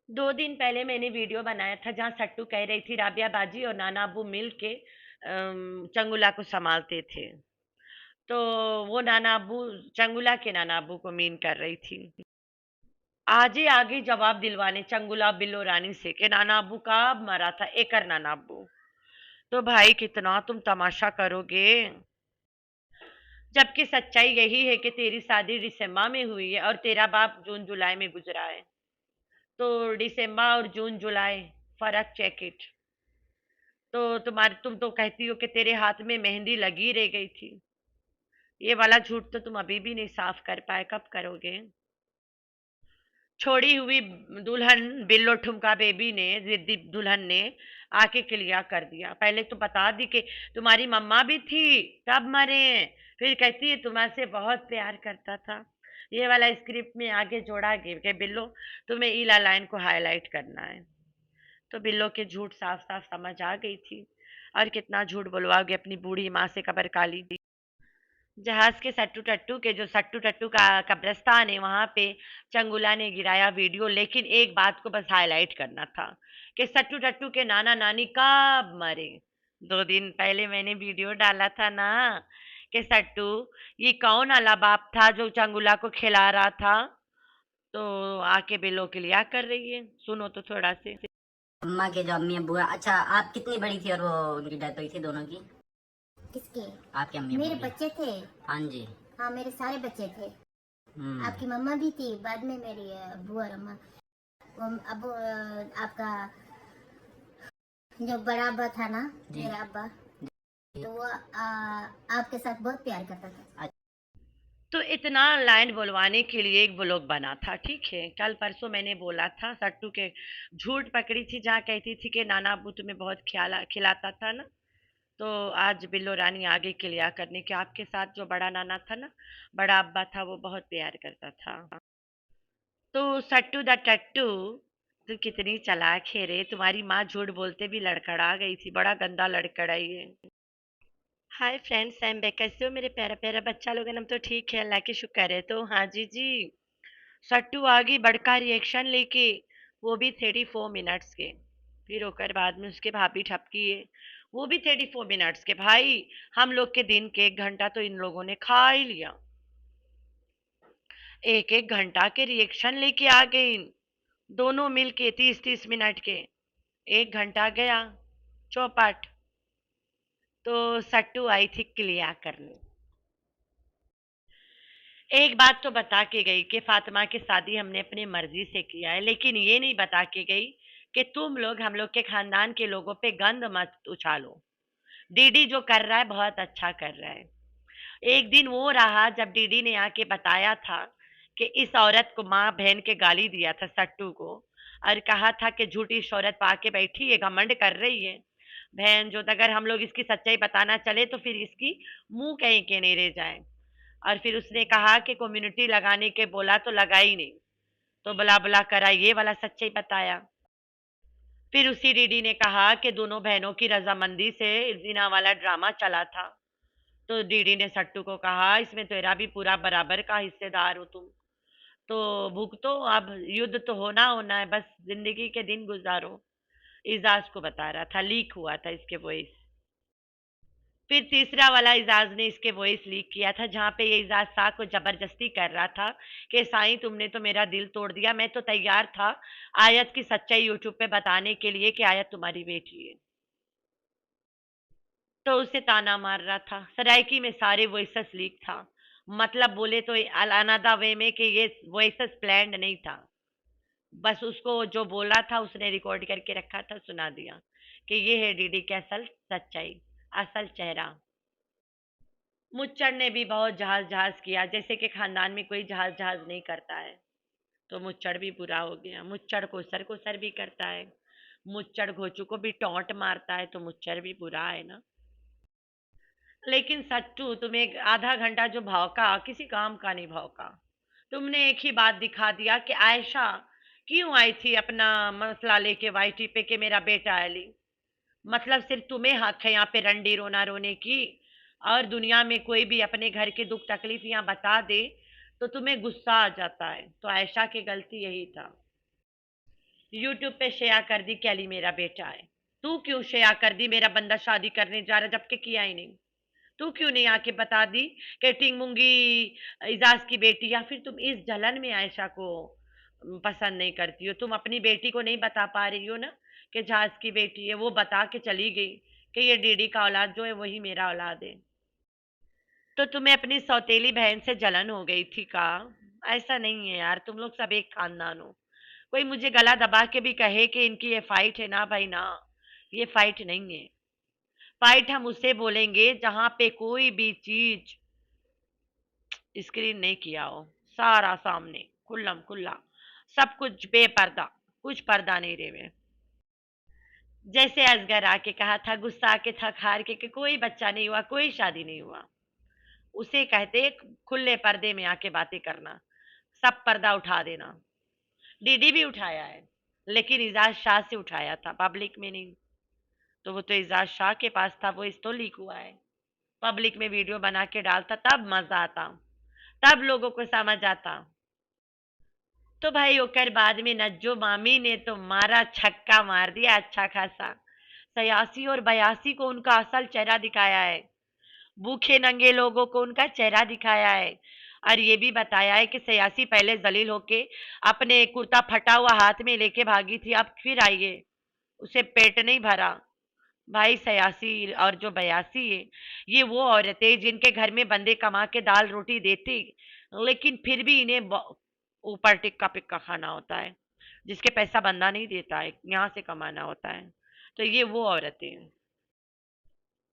2 दिन पहले मैंने वीडियो बनाया था जहाँ सट्टू कह रही थी राबिया बाजी और नाना अब्बू मिल के चंगुला को संभालते थे। तो वो नाना अब्बू चंगुला के नाना अब्बू को मीन कर रही थी। आज ही आगे जवाब दिलवाने चंगुला बिल्लो रानी से कि नाना अब्बू कब मरा था एकर नाना अब्बू। तो भाई कितना तुम तमाशा करोगे, जबकि सच्चाई यही है कि तेरी शादी दिसंबर में हुई है और तेरा बाप जून जुलाई में गुजरा है। तो दिसंबर और जून जुलाई फर्क चेक इट। तो तुम तो कहती हो कि तेरे हाथ में मेहंदी लगी रह गई थी। ये वाला झूठ तो तुम अभी भी नहीं साफ कर पाए, कब करोगे? छोड़ी हुई दुल्हन बिल्लो ठुमका बेबी ने जिद्दी दुल्हन ने आके क्लियर कर दिया। पहले तो बता दी कि तुम्हारी मम्मा भी थी तब मरे हैं, फिर कहती है तुम्हारे से बहुत प्यार करता था। ये वाला स्क्रिप्ट में आगे जोड़ा गया कि बिल्लो तुम्हें ईला लाइन को हाईलाइट करना है। तो बिल्लो के झूठ साफ साफ समझ आ गई थी। और कितना झूठ बुलवाओगे अपनी बूढ़ी माँ से कबर काली। जहाज के सट्टू टट्टू के जो सट्टू टट्टू का कब्रिस्तान है वहां पे चंगुला ने गिराया वीडियो, लेकिन एक बात को बस हाईलाइट करना था कि सट्टू टट्टू के नाना नानी कब मरे। 2 दिन पहले मैंने वीडियो डाला था ना कि सट्टू ये कौन अला बाप था जो चंगुला को खिला रहा था। तो आके बिलो क्लियर कर रही है, सुनो तो थोड़ा से। अम्मा के जो अम्मी अब्बू है। अच्छा, आप कितनी बड़ी थी और वो उनकी डेथ हुई थी दोनों की? किसके? आपके अम्मी मेरे अब्बू की। बच्चे थे। हाँ जी। हाँ, मेरे सारे बच्चे थे। हम्म। आपकी मम्मा भी थी, बाद में मेरी अब्बू और अम्मा। वो अब्बू आपका जो बड़ा अब्बा था ना, जी। मेरा अब्बा, तो वो आपके साथ बहुत प्यार करता था। तो इतना लाइन बुलवाने के लिए एक ब्लॉग बना था, ठीक है। कल परसों मैंने बोला था सट्टू के झूठ पकड़ी थी जहाँ कहती थी कि नाना अब्बू तुम्हें बहुत ख्याल खिलाता था ना। तो आज बिल्लो रानी आगे क्लियर करने के आपके साथ जो बड़ा नाना था ना, बड़ा अब्बा था, वो बहुत प्यार करता था। तो सट्टू द टट्टू, तू कितनी चालाक है रे, तुम्हारी माँ झूठ बोलते भी लड़खड़ा गई थी, बड़ा गंदा लड़खड़ाई है। Hi friends, I am back. कैसे हो मेरे प्यारा प्यारा बच्चा लोग? हम तो ठीक है, अल्लाह की शुक्र है। तो हाँ जी, सट्टू आ गई बड़का रिएक्शन लेके, वो भी 34 मिनट्स के। फिर होकर बाद में उसके भाभी ठपकी है, वो भी 34 मिनट्स के। भाई हम लोग के दिन के 1 घंटा तो इन लोगों ने खा ही लिया। एक एक घंटा के रिएक्शन लेके आ गए इन दोनों मिलके, 30-30 मिनट के। 1 घंटा गया चौपट। तो सट्टू आई थी क्लियर करने। एक बात तो बता के गई कि फातिमा की शादी हमने अपनी मर्जी से किया है, लेकिन ये नहीं बता के गई कि तुम लोग हम लोग के खानदान के लोगों पे गंद मत उछालो। डीडी जो कर रहा है बहुत अच्छा कर रहा है। एक दिन वो रहा जब डीडी ने आके बताया था कि इस औरत को माँ बहन के गाली दिया था सट्टू को, और कहा था कि झूठी शोहरत पाके बैठी है, घमंड कर रही है। बहन जो, अगर हम लोग इसकी सच्चाई बताना चले तो फिर इसकी मुंह कहीं के नहीं रह जाए। और फिर उसने कहा कि कम्युनिटी लगाने के बोला तो लगाई नहीं, तो बुला बुला करा ये वाला सच्चाई बताया। फिर उसी डीडी ने कहा कि दोनों बहनों की रजामंदी से जिना वाला ड्रामा चला था। तो डीडी ने सट्टू को कहा इसमें तेरा भी पूरा बराबर का हिस्सेदार हो तुम, तो भुगतो, अब युद्ध तो होना होना है, बस जिंदगी के दिन गुजारो। इजाज को बता रहा था, लीक हुआ था इसके वॉइस। फिर तीसरा वाला इजाज ने इसके वॉइस लीक किया था जहां पे ये इजाज शाह को जबरदस्ती कर रहा था कि साईं तुमने तो मेरा दिल तोड़ दिया, मैं तो तैयार था आयत की सच्चाई यूट्यूब पे बताने के लिए कि आयत तुम्हारी बेटी है। तो उसे ताना मार रहा था। सराइकी में सारे वॉइसेस लीक था, मतलब बोले तो अनादा वे में कि ये वॉइसेस प्लान्ड नहीं था। बस उसको जो बोला था उसने रिकॉर्ड करके रखा था, सुना दिया कि ये है डीडी की असल सच्चाई, असल चेहरा। मुच्चड़ ने भी बहुत जहाज जहाज किया, जैसे कि खानदान में कोई जहाज जहाज नहीं करता है। तो मुच्चड़ भी बुरा हो गया। मुच्चड़ को सर भी करता है, मुच्चड़ घोचू को भी टोंट मारता है, तो मुच्चड़ भी बुरा है ना। लेकिन सट्टू तुम्हें आधा घंटा जो भौंका किसी काम का नहीं भौंका। तुमने एक ही बात दिखा दिया कि आयशा क्यों आई थी अपना मसला लेके वाईटी पे कि मेरा बेटा अली। मतलब सिर्फ तुम्हें हक है यहाँ पे रंडी रोना रोने की, और दुनिया में कोई भी अपने घर की दुख तकलीफ यहाँ बता दे तो तुम्हें गुस्सा आ जाता है। तो आयशा की गलती यही था। यूट्यूब पे शेयर कर दी कैली मेरा बेटा है। तू क्यों शेयर कर दी मेरा बंदा शादी करने जा रहा जबकि किया ही नहीं? तू क्यों नहीं आके बता दी कि टिंगमुंगी इजाज की बेटी, या फिर तुम इस जलन में आयशा को पसंद नहीं करती हो? तुम अपनी बेटी को नहीं बता पा रही हो ना कि जहाज की बेटी है, वो बता के चली गई कि ये डीडी का औलाद जो है वही मेरा औलाद है। तो तुम्हें अपनी सौतेली बहन से जलन हो गई थी का? ऐसा नहीं है यार, तुम लोग सब एक खानदान हो। कोई मुझे गला दबा के भी कहे कि इनकी ये फाइट है ना भाई ना, ये फाइट नहीं है। फाइट हम उसे बोलेंगे जहां पे कोई भी चीज स्क्रीन नहीं किया हो, सारा सामने खुल्लम खुल्ला, सब कुछ बेपर्दा, कुछ पर्दा नहीं रेवे। जैसे असगर आके कहा था, गुस्सा के थक हार के कि कोई बच्चा नहीं हुआ, कोई शादी नहीं हुआ, उसे कहते खुले पर्दे में आके बातें करना, सब पर्दा उठा देना। डीडी भी उठाया है, लेकिन इजाज शाह से उठाया था, पब्लिक में नहीं। तो वो तो इजाज शाह के पास था, वो इस तो लीक हुआ है। पब्लिक में वीडियो बना के डालता तब मजा आता, तब लोगों को समझ आता। तो भाई ओकर बाद में नज्जो मामी ने तो मारा, छक्का मार दिया अच्छा खासा। 86 और 82 को उनका असल चेहरा दिखाया है, भूखे नंगे लोगों को उनका चेहरा दिखाया है। और ये भी बताया है कि 86 पहले जलील होके अपने कुर्ता फटा हुआ हाथ में लेके भागी थी, अब फिर आई है, उसे पेट नहीं भरा। भाई 86 और जो 82 है, ये वो औरतें जिनके घर में बंदे कमा के दाल रोटी देती, लेकिन फिर भी इन्हें ऊपर टिक्का पिक्का खाना होता है, जिसके पैसा बंदा नहीं देता है, यहाँ से कमाना होता है। तो ये वो औरतें हैं।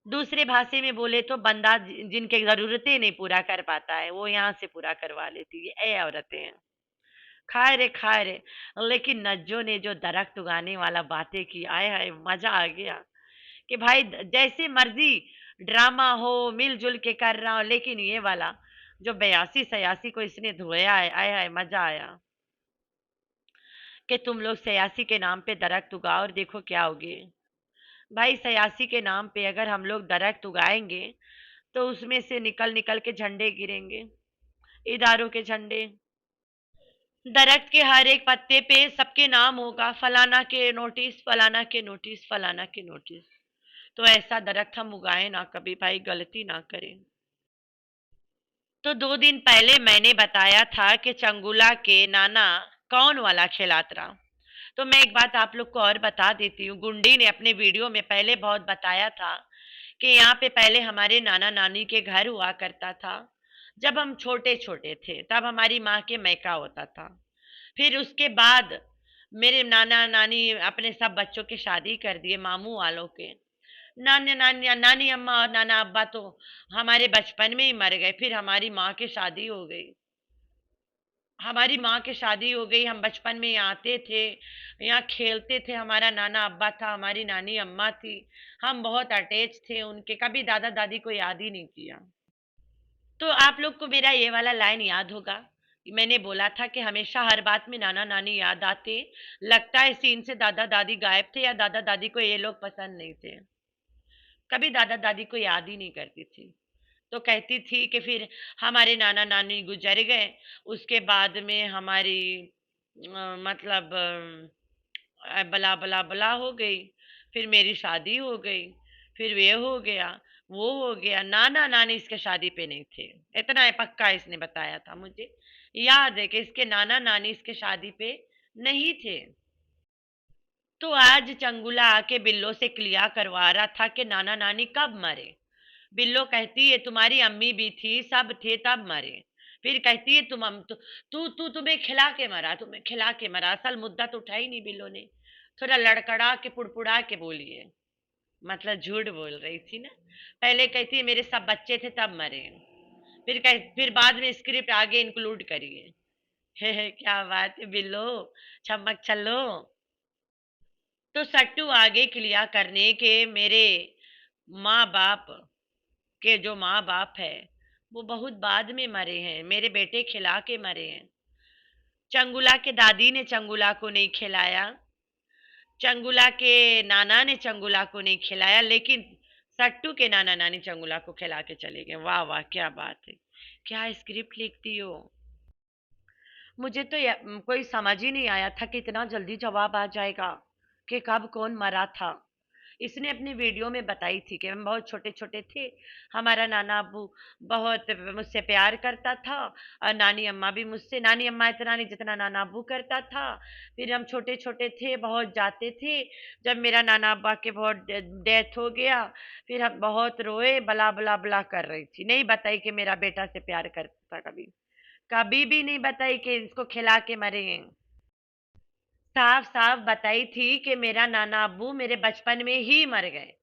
दूसरे भाषा में बोले तो बंदा जिनके जरूरतें नहीं पूरा कर पाता है, वो यहाँ से पूरा करवा लेती है, ये औरतें हैं। खाए रे। लेकिन नज्जो ने जो दरख्त उगाने वाला बातें की, आए हाय मजा आ गया कि भाई जैसे मर्जी ड्रामा हो, मिलजुल के कर रहा हो, लेकिन ये वाला जो 82 86 को इसने धोया है, आए हाय मजा आया कि तुम लोग 86 के नाम पे दरख्त उगाओ और देखो क्या होगे। भाई 86 के नाम पे अगर हम लोग दरख्त उगाएंगे तो उसमें से निकल निकल के झंडे गिरेंगे, इदारों के झंडे। दरख्त के हर एक पत्ते पे सबके नाम होगा, फलाना के नोटिस, फलाना के नोटिस, फलाना के नोटिस। तो ऐसा दरख्त हम उगाए ना कभी भाई, गलती ना करें। तो 2 दिन पहले मैंने बताया था कि चंगुला के नाना कौन वाला खिलातरा। तो मैं एक बात आप लोग को और बता देती हूँ, गुंडी ने अपने वीडियो में पहले बहुत बताया था कि यहाँ पे पहले हमारे नाना नानी के घर हुआ करता था। जब हम छोटे छोटे थे तब हमारी माँ के मैका होता था। फिर उसके बाद मेरे नाना नानी अपने सब बच्चों की शादी कर दिए, मामू वालों के। नानी नानी नानी अम्मा और नाना अब्बा तो हमारे बचपन में ही मर गए। फिर हमारी माँ की शादी हो गई, हमारी माँ की शादी हो गई, हम बचपन में यहाँ आते थे, यहाँ खेलते थे। हमारा नाना अब्बा था, हमारी नानी अम्मा थी, हम बहुत अटैच थे उनके, कभी दादा दादी को याद ही नहीं किया। तो आप लोग को मेरा ये वाला लाइन याद होगा, मैंने बोला था कि हमेशा हर बात में नाना नानी याद आते, लगता है सीन से दादा दादी गायब थे या दादा दादी को ये लोग पसंद नहीं थे। कभी दादा दादी को याद ही नहीं करती थी। तो कहती थी कि फिर हमारे नाना नानी गुजर गए, उसके बाद में हमारी मतलब बला बला बला हो गई, फिर मेरी शादी हो गई, फिर ये हो गया, वो हो गया। नाना नानी इसके शादी पे नहीं थे, इतना है पक्का इसने बताया था मुझे, याद है कि इसके नाना नानी इसके शादी पे नहीं थे। तो आज चंगुला आके बिल्लो से क्लियर करवा रहा था कि नाना नानी कब मरे। बिल्लो कहती है तुम्हारी अम्मी भी थी, सब थे, तब मरे। फिर कहती है तुम हम तुम्हें खिला के मरा, तुम्हें खिला के मरा। असल मुद्दा तो उठाई नहीं बिल्लो ने, थोड़ा लड़खड़ा के पुड़पुड़ा के बोली है, मतलब झूठ बोल रही थी ना। पहले कहती है मेरे सब बच्चे थे तब मरे, फिर बाद में स्क्रिप्ट आगे इंक्लूड करिए। हे क्या बात है बिल्लो, छमक छल्लो। तो सट्टू आगे क्लियर करने के मेरे माँ बाप के जो माँ बाप है वो बहुत बाद में मरे हैं, मेरे बेटे खिला के मरे हैं। चंगुला के दादी ने चंगुला को नहीं खिलाया, चंगुला के नाना ने चंगुला को नहीं खिलाया, लेकिन सट्टू के नाना नानी चंगुला को खिला के चले गए। वाह वाह क्या बात है, क्या स्क्रिप्ट लिखती हो। मुझे तो कोई समझ ही नहीं आया था कि इतना जल्दी जवाब आ जाएगा कि कब कौन मरा था। इसने अपनी वीडियो में बताई थी कि हम बहुत छोटे-छोटे थे, हमारा नाना अब्बू बहुत मुझसे प्यार करता था और नानी अम्मा भी मुझसे, नानी अम्मा इतना नहीं जितना नाना अब्बू करता था। फिर हम छोटे-छोटे थे, बहुत जाते थे। जब मेरा नाना अब्बा के बहुत डेथ हो गया, फिर हम बहुत रोए, बला, बला, बला कर रही थी। नहीं बताई कि मेरा बेटा से प्यार करता था कभी। कभी भी नहीं बताई कि इसको खिला के मरे हैं। साफ-साफ बताई थी कि मेरा नाना अब्बू मेरे बचपन में ही मर गए।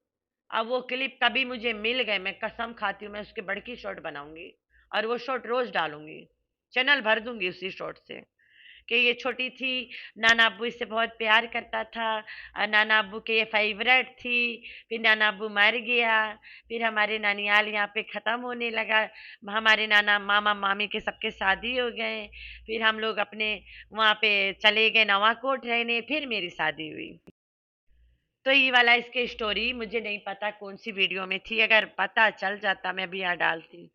अब वो क्लिप कभी मुझे मिल गए, मैं कसम खाती हूँ मैं उसकी बड़की शॉर्ट बनाऊंगी और वो शॉर्ट रोज डालूंगी, चैनल भर दूंगी उसी शॉर्ट से कि ये छोटी थी, नाना अब्बू इससे बहुत प्यार करता था और नाना अब्बू के ये फेवरेट थी। फिर नाना अब्बू मर गया, फिर हमारे नानियाल यहाँ पे ख़त्म होने लगा, हमारे नाना मामा मामी के सबके शादी हो गए, फिर हम लोग अपने वहाँ पे चले गए नवाकोट रहने, फिर मेरी शादी हुई। तो ये वाला इसकी स्टोरी मुझे नहीं पता कौन सी वीडियो में थी, अगर पता चल जाता मैं भी यहाँ डालती।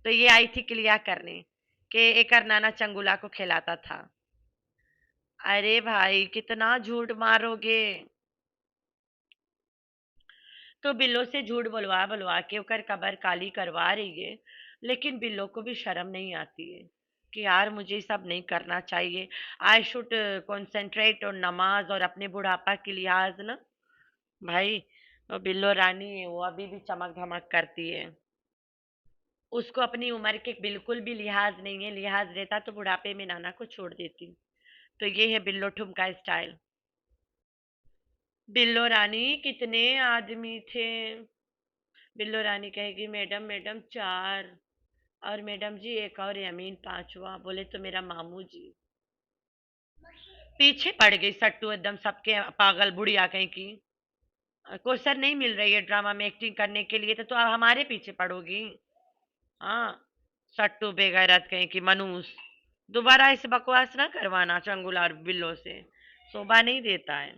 तो ये आई थी क्लियर करने कि एकर नाना चंगुला को खिलाता था। अरे भाई कितना झूठ मारोगे। तो बिल्लो से झूठ बुलवा बुलवा के ओकर कबर काली करवा रही है, लेकिन बिल्लो को भी शर्म नहीं आती है कि यार मुझे ये सब नहीं करना चाहिए। आई शुड कंसंट्रेट ऑन नमाज और अपने बुढ़ापा की लिहाज ना। भाई वो बिल्लो रानी है, वो अभी भी चमक धमक करती है। उसको अपनी उम्र के बिल्कुल भी लिहाज नहीं है, लिहाज रहता तो बुढ़ापे में नाना को छोड़ देती। तो ये है बिल्लो ठुमका स्टाइल। बिल्लो रानी कितने आदमी थे? बिल्लो रानी कहेगी मैडम मैडम चार, और मैडम जी एक और यमीन पांचवा, बोले तो मेरा मामू जी। पीछे पड़ गई सट्टू एकदम सबके, पागल बुढ़िया कहीं की। कोसर नहीं मिल रही है ड्रामा में एक्टिंग करने के लिए तो आप हमारे पीछे पड़ोगी। हाँ, सट्टू बेगैरत कहीं की मनूस। दोबारा इस बकवास ना करवाना चंगुल और बिल्लो से, शोभा नहीं देता है।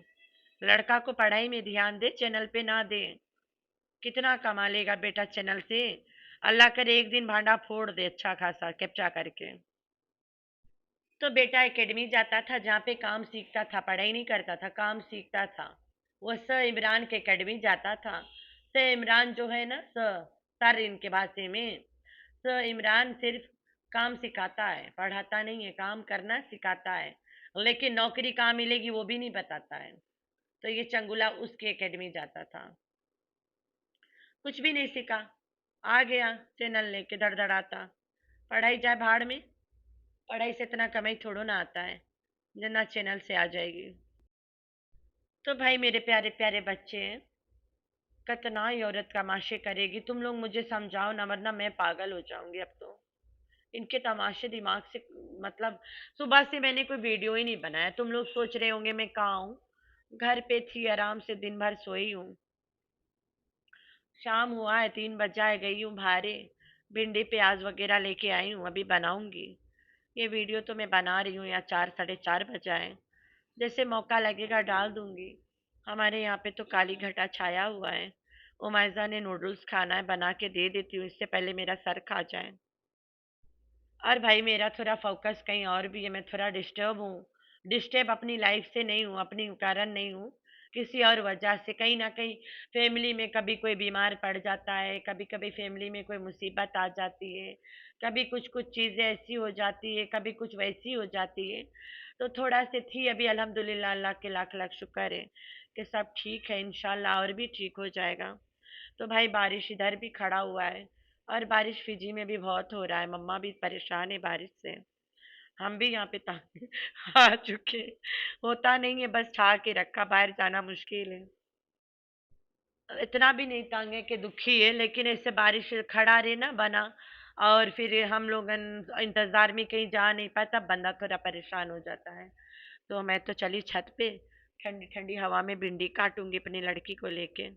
लड़का को पढ़ाई में ध्यान दे, चैनल पे ना दे। कितना कमा लेगा बेटा चैनल से, अल्लाह करे एक दिन भांडा फोड़ दे अच्छा खासा कैप्चा करके। तो बेटा एकेडमी जाता था जहाँ पे काम सीखता था, पढ़ाई नहीं करता था, काम सीखता था। वो स इमरान के एकेडमी जाता था। स इमरान जो है ना, सर इनके भाषा में, स इमरान सिर्फ काम सिखाता है, पढ़ाता नहीं है, काम करना सिखाता है, लेकिन नौकरी कहाँ मिलेगी वो भी नहीं बताता है। तो ये चंगुला उसकी एकेडमी जाता था, कुछ भी नहीं सीखा, आ गया चैनल लेके धड़धड़ाता। पढ़ाई जाए भाड़ में, पढ़ाई से इतना कमाई थोड़ो ना आता है जितना चैनल से आ जाएगी। तो भाई मेरे प्यारे प्यारे बच्चे, कितना ही औरत तमाशे करेगी, तुम लोग मुझे समझाओ ना, वरना मैं पागल हो जाऊंगी अब तो। इनके तमाशे दिमाग से, मतलब सुबह से मैंने कोई वीडियो ही नहीं बनाया। तुम लोग सोच रहे होंगे मैं कहाँ हूँ, घर पे थी, आराम से दिन भर सोई हूँ। शाम हुआ है, 3 बजा है, गई हूँ भारे, भिंडी प्याज वगैरह लेके आई हूँ, अभी बनाऊंगी। ये वीडियो तो मैं बना रही हूँ, या 4 साढ़े 4 बजा है, जैसे मौका लगेगा डाल दूंगी। हमारे यहाँ पे तो काली घटा छाया हुआ है। उमाइजा ने नूडल्स खाना है, बना के दे देती हूँ इससे पहले मेरा सर खा जाए। और भाई मेरा थोड़ा फोकस कहीं और भी है, मैं थोड़ा डिस्टर्ब हूँ। डिस्टर्ब अपनी लाइफ से नहीं हूँ, अपनी कारण नहीं हूँ, किसी और वजह से। कहीं ना कहीं फैमिली में कभी कोई बीमार पड़ जाता है, कभी कभी फैमिली में कोई मुसीबत आ जाती है, कभी कुछ कुछ चीज़ें ऐसी हो जाती है, कभी कुछ वैसी हो जाती है। तो थोड़ा से थी, अभी अल्हम्दुलिल्लाह अल्लाह के लाख लाख शुक्र है कि सब ठीक है, इंशाल्लाह और भी ठीक हो जाएगा। तो भाई बारिश इधर भी खड़ा हुआ है, और बारिश फिजी में भी बहुत हो रहा है, मम्मा भी परेशान है बारिश से। हम भी यहाँ पे तंग आ चुके, होता नहीं है, बस छा के रखा, बाहर जाना मुश्किल है। इतना भी नहीं तंग है कि दुखी है, लेकिन ऐसे बारिश खड़ा रहे ना बना, और फिर हम लोग इंतजार में कहीं जा नहीं पाए, तब बंदा थोड़ा परेशान हो जाता है। तो मैं तो चली छत पे, ठंडी ठंडी हवा में भिंडी काटूंगी अपनी लड़की को लेके।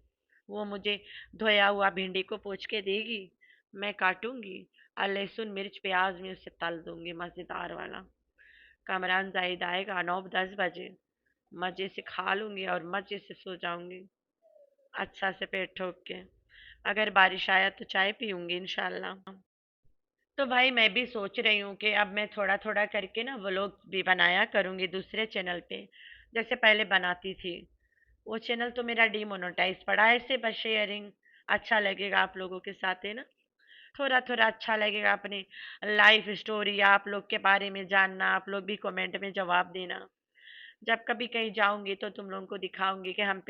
वो मुझे धोया हुआ भिंडी को पोंछ के देगी, मैं काटूंगी, और लहसुन मिर्च प्याज में उसे तल दूंगी मज़ेदार वाला। कमरान जाहिद आएगा 9-10 बजे, मज़े से खा लूंगी और मज़े से सो जाऊंगी, अच्छा से पेट ठोक के। अगर बारिश आया तो चाय पीऊंगी इंशाल्लाह। तो भाई मैं भी सोच रही हूँ कि अब मैं थोड़ा-थोड़ा करके ना व्लॉग भी बनाया करूँगी दूसरे चैनल पे, जैसे पहले बनाती थी। वो चैनल तो मेरा डिमोनेटाइज़ पड़ा है, ऐसे बस शेयरिंग अच्छा लगेगा आप लोगों के साथ, है ना? थोड़ा-थोड़ा अच्छा लगेगा अपनी लाइफ़ स्टोरी आप लोग के बारे में जानना, आप लोग भी कमेंट में जवाब देना। जब कभी कहीं जाऊँगी तो तुम लोगों को दिखाऊँगी कि हम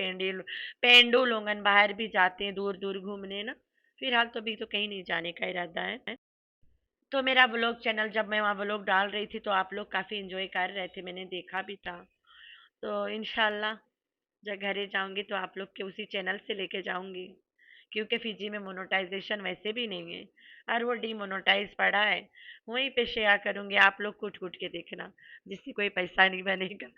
पेंडू लोगन बाहर भी जाते हैं दूर-दूर घूमने ना। फिलहाल तो अभी तो कहीं नहीं जाने का इरादा है। तो मेरा व्लॉग चैनल जब मैं वहाँ व्लॉग डाल रही थी तो आप लोग काफ़ी एंजॉय कर रहे थे, मैंने देखा भी था। तो इंशाल्लाह जब घरे जाऊँगी तो आप लोग के उसी चैनल से लेके जाऊँगी, क्योंकि फिजी में मोनेटाइजेशन वैसे भी नहीं है और वो डीमोनेटाइज पड़ा है। वहीं पे शेयर करूँगी, आप लोग कूट-कूट के देखना, जिससे कोई पैसा नहीं बनेगा।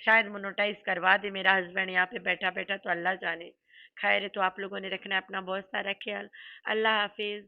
शायद मोनेटाइज करवा दे मेरा हस्बैंड यहाँ पे बैठा-बैठा, तो अल्लाह जाने। खैर, तो आप लोगों ने रखना है अपना बहुत सारा ख्याल। अल्लाह हाफ़िज़।